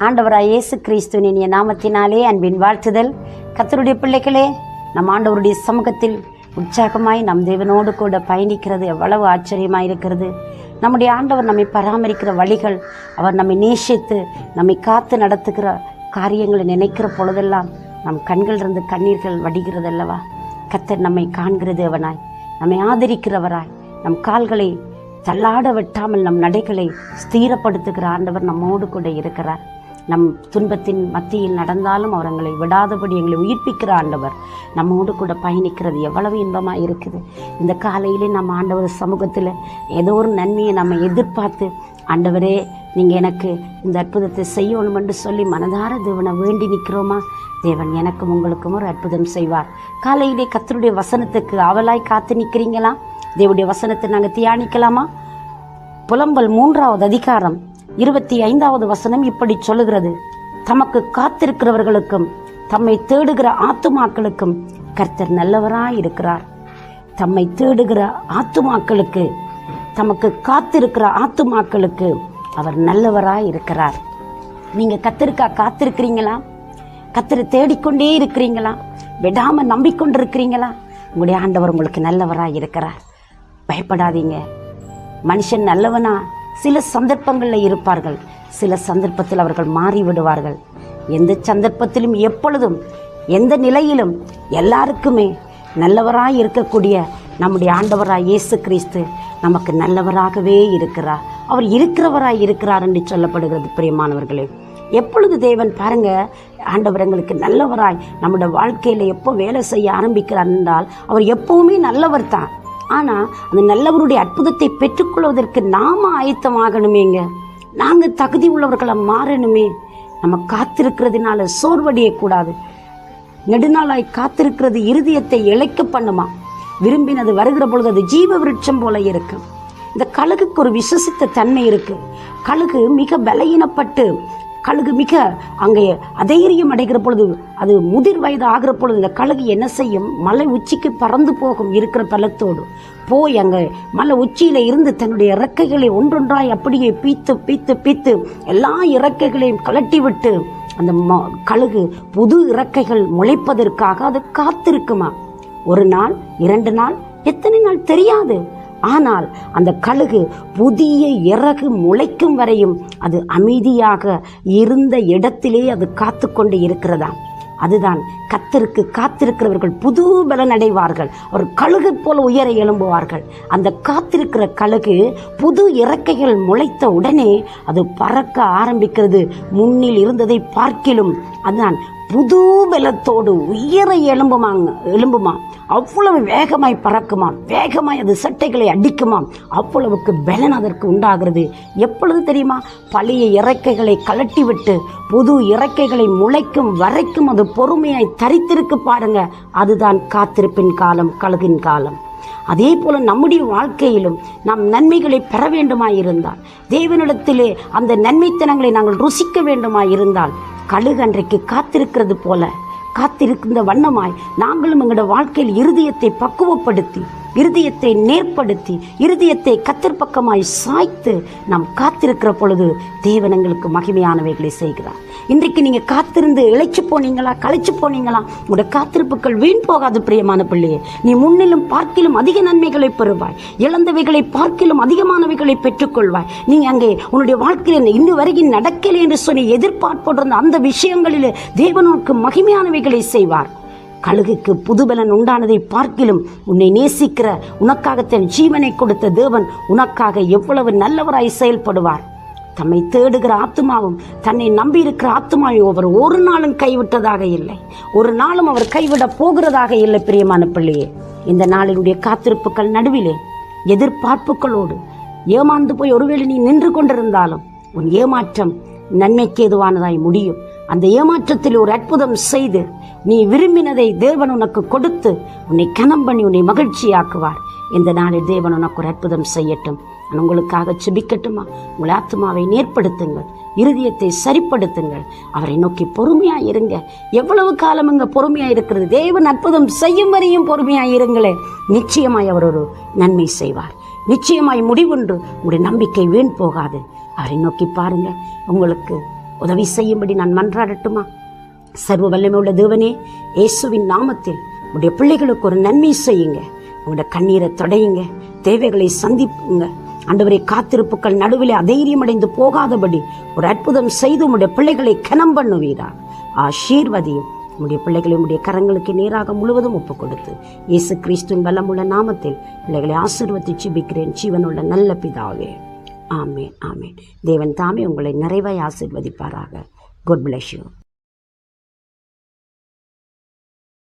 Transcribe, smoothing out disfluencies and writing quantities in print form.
ஆண்டவராய் இயேசு கிறிஸ்துவின் இனிய நாமத்தினாலே அன்பின் வாழ்த்துதல். கர்த்தருடைய பிள்ளைகளே, நம் ஆண்டவருடைய சமூகத்தில் உற்சாகமாய் நம் தேவனோடு கூட பயணிக்கிறது எவ்வளவு ஆச்சரியமாக இருக்கிறது. நம்முடைய ஆண்டவர் நம்மை பராமரிக்கிற வழிகள், அவர் நம்மை நேசித்து நம்மை காத்து நடத்துகிற காரியங்களை நினைக்கிற பொழுதெல்லாம் நம் கண்களிலிருந்து கண்ணீர்கள் வடிகிறதல்லவா. கர்த்தர் நம்மை காண்கிற தேவனாய், நம்மை ஆதரிக்கிறவராய், நம் கால்களை தள்ளாட வெட்டாமல் நம் நடைகளை ஸ்திரப்படுத்துகிற ஆண்டவர் நம்மோடு கூட இருக்கிறார். நம் துன்பத்தின் மத்தியில் நடந்தாலும் அவர் எங்களை விடாதபடி எங்களை உயிர்ப்பிக்கிற ஆண்டவர் நம்மோடு கூட பயணிக்கிறது எவ்வளவு இன்பமாக இருக்குது. இந்த காலையிலே நம்ம ஆண்டவர் சமூகத்தில் ஏதோ ஒரு நன்மையை நம்ம எதிர்பார்த்து, ஆண்டவரே நீங்கள் எனக்கு இந்த அற்புதத்தை செய்யணும் என்று சொல்லி மனதார தேவனை வேண்டி நிற்கிறோமா? தேவன் எனக்கும் உங்களுக்கும் ஒரு அற்புதம் செய்வார். காலையிலே கர்த்தருடைய வசனத்துக்கு ஆவலாய் காத்து நிற்கிறீங்களா? தேவனுடைய வசனத்தை நாங்கள் தியானிக்கலாமா? புலம்பல் 3வது அதிகாரம் 25வது வசனம் இப்படி சொல்லுகிறது: தமக்கு காத்திருக்கிறவர்களுக்கும் தம்மை தேடுகிற ஆத்துமாக்களுக்கும் கர்த்தர் நல்லவராய் இருக்கிறார். தம்மை தேடுகிற ஆத்துமாக்களுக்கு, தமக்கு காத்திருக்கிற ஆத்துமாக்களுக்கு அவர் நல்லவராய் இருக்கிறார். நீங்க கர்த்தருக்கா காத்திருக்கிறீங்களா? கர்த்தரை தேடிக்கொண்டே இருக்கிறீங்களா? விடாம நம்பிக்கொண்டு இருக்கிறீங்களா? உங்களுடைய ஆண்டவர் உங்களுக்கு நல்லவராய் இருக்கிறார். பயப்படாதீங்க. மனுஷன் நல்லவனா சில சந்தர்ப்பங்களில் இருப்பார்கள், சில சந்தர்ப்பத்தில் அவர்கள் மாறிவிடுவார்கள். எந்த சந்தர்ப்பத்திலும், எப்பொழுதும், எந்த நிலையிலும் எல்லாருக்குமே நல்லவராய் இருக்கக்கூடிய நம்முடைய ஆண்டவராய் இயேசு கிறிஸ்து நமக்கு நல்லவராகவே இருக்கிறார். அவர் இருக்கிறவராய் இருக்கிறார் என்று சொல்லப்படுகிறது. பிரியமானவர்களே, எப்பொழுது தேவன் பாருங்க, ஆண்டவர் எங்களுக்கு நல்லவராய் நம்முடைய வாழ்க்கையில் எப்போ வேலை செய்ய ஆரம்பிக்கிறார் என்றால், அவர் எப்பவுமே நல்லவர் தான். ஆனால் அந்த நல்லவருடைய அற்புதத்தை பெற்றுக்கொள்வதற்கு நாம ஆயத்தமாகணுமேங்க. நாங்கள் தகுதி உள்ளவர்களை மாறணுமே. நம்ம காத்திருக்கிறதுனால சோர்வடையக்கூடாது. நெடுநாளாய் காத்திருக்கிறது இருதயத்தை இழைக்க பண்ணுமா. விரும்பினது வருகிற பொழுது அது ஜீவ விருட்சம் போல இருக்கும். இந்த கழுகுக்கு ஒரு விசேஷித்த தன்மை இருக்கு. கழுகு மிக பலகீனப்பட்டு, கழுகு மிக அங்கே அதைரியம் அடைகிற பொழுது, அது முதிர் வயது ஆகிற பொழுது இந்த கழுகு என்ன செய்யும்? மலை உச்சிக்கு பறந்து போகும். இருக்கிற பலத்தோடு போய் அங்கே மலை உச்சியில இருந்து தன்னுடைய இறக்கைகளை ஒன்றொன்றாய் அப்படியே பீத்து பீத்து பீத்து எல்லா இறக்கைகளையும் கலட்டி விட்டு அந்த கழுகு புது இறக்கைகள் முளைப்பதற்காக அது காத்திருக்குமா. ஒரு நாள், 2 நாள், எத்தனை நாள் தெரியாது. ஆனால் அந்த கழுகு புதிய இறகு முளைக்கும் வரையும் அது அமைதியாக இருந்த இடத்திலே அது காத்து கொண்டு இருக்கிறதா. அதுதான் கர்த்தருக்கு காத்திருக்கிறவர்கள் புது பலன் அடைவார்கள். ஒரு கழுகு போல உயர எழும்புவார்கள். அந்த காத்திருக்கிற கழுகு புது இறக்கைகள் முளைத்த உடனே அது பறக்க ஆரம்பிக்கிறது. முன்னில் இருந்ததை பார்க்கிலும் அதுதான் புது பலத்தோடு உயர எழும்புமா. அவ்வளவு வேகமாய் பறக்குமா, வேகமாய் அது சட்டைகளை அடிக்குமா. அவ்வளவுக்கு பலன் அதற்கு உண்டாகிறது. எப்பொழுது தெரியுமா? பழைய இறக்கைகளை கலட்டி விட்டு புது இறக்கைகளை முளைக்கும் வரைக்கும் அது பொறுமையாய் தரித்திருக்கு பாருங்க. அதுதான் காத்திருப்பின் காலம், கழுகின் காலம். அதே போல நம்முடைய வாழ்க்கையிலும் நாம் நன்மைகளை பெற வேண்டுமாயிருந்தால், தேவனிடத்திலே அந்த நன்மைத்தனங்களை நாங்கள் ருசிக்க வேண்டுமாயிருந்தால், கழுகு அன்றைக்கு காத்திருக்கிறது போல காத்திருக்கின்ற வண்ணமாய் நாங்களும் எங்களோட வாழ்க்கையில் இருதயத்தை பக்குவப்படுத்தி, இருதயத்தை நேர்படுத்தி, இருதயத்தை கர்த்தர் பக்கமாய் சாய்த்து நாம் காத்திருக்கிற பொழுது தேவன் எங்களுக்கு மகிமையானவைகளை செய்கிறார். இன்றைக்கு நீங்க காத்திருந்து இழைச்சு போனீங்களா, களைச்சு போனீங்களா? உங்களோட காத்திருப்புகள் வீண் போகாது. பிரியமான பிள்ளையே, நீ முன்னிலும் பார்க்கிலும் அதிக நன்மைகளை பெறுவாய். இழந்தவைகளை பார்க்கிலும் அதிகமானவைகளை பெற்றுக்கொள்வாய். நீ அங்கே உன்னுடைய வாழ்க்கையில் இன்னும் வரைக்கும் நடக்கலை என்று சொல்லி எதிர்பார்ப்போடு அந்த விஷயங்களிலே தேவனுக்கு மகிமையானவைகளை செய்வார். கழுகுக்கு புதுபலன் உண்டானதை பார்க்கிலும் உன்னை நேசிக்கிற, உனக்காக தன் ஜீவனை கொடுத்த தேவன் உனக்காக எவ்வளவு நல்லவராய் செயல்படுவார். தம்மை தேடுகிற ஆத்துமாவும் தன்னை நம்பி இருக்கிற ஆத்துமாவும் அவர் ஒரு நாளும் கைவிட்டதாக இல்லை, ஒரு நாளும் அவர் கைவிட போகிறதாக இல்லை. பிரியமான பிள்ளையே, இந்த நாளினுடைய காத்திருப்புகள் நடுவிலே எதிர்பார்ப்புகளோடு ஏமாந்து போய் ஒருவேளை நீ நின்று கொண்டிருந்தாலும் உன் ஏமாற்றம் நன்மைக்கு ஏதுவானதாய் முடியும். அந்த ஏமாற்றத்தில் ஒரு அற்புதம் செய்து நீ விரும்பினதை தேவன் உனக்கு கொடுத்து உன்னை கனம் பண்ணி உன்னை மகிழ்ச்சியாக்குவார். இந்த நாளில் தேவன் உனக்கு ஒரு அற்புதம் செய்யட்டும். நான் உங்களுக்காக செபிக்கட்டுமா? உங்கள் ஆத்மாவை நேர்படுத்துங்கள், இருதயத்தை சரிப்படுத்துங்கள், அவரை நோக்கி பொறுமையாக இருங்க. எவ்வளவு காலம் இங்கே பொறுமையாக இருக்கிறது? தேவன் அற்புதம் செய்யும் வரையும் பொறுமையாக இருங்களே. நிச்சயமாய் அவர் ஒரு நன்மை செய்வார். நிச்சயமாய் முடிவுண்டு உங்களுடைய நம்பிக்கை வீண் போகாது. அவரை நோக்கி பாருங்க. உங்களுக்கு உதவி செய்யும்படி நான் மன்றாடட்டுமா? சர்வ வல்லமை உள்ள தேவனே, இயேசுவின் நாமத்தில் உடைய பிள்ளைகளுக்கு ஒரு நன்மை செய்யுங்க. உங்களோட கண்ணீரை தொடையுங்க, தேவைகளை சந்திப்புங்க. ஆண்டவரே, காத்திருப்புகள் நடுவில் அதைரியம் அடைந்து போகாதபடி ஒரு அற்புதம் செய்து உடைய பிள்ளைகளை கனம் பண்ணுவீரா. ஆசீர்வதியும் உடைய பிள்ளைகளை உடைய கரங்களுக்கு நேராக முழுவதும் ஒப்புக் கொடுத்து இயேசு கிறிஸ்துவின் வல்லமுள்ள நாமத்தில் பிள்ளைகளை ஆசீர்வதித்து ஜெபிக்கிறேன் ஜீவனுள்ள நல்ல பிதாவே. ஆமேன், ஆமேன். தேவன் தாமே உங்களை நிறைவாய் ஆசீர்வதிப்பாராக. God bless you.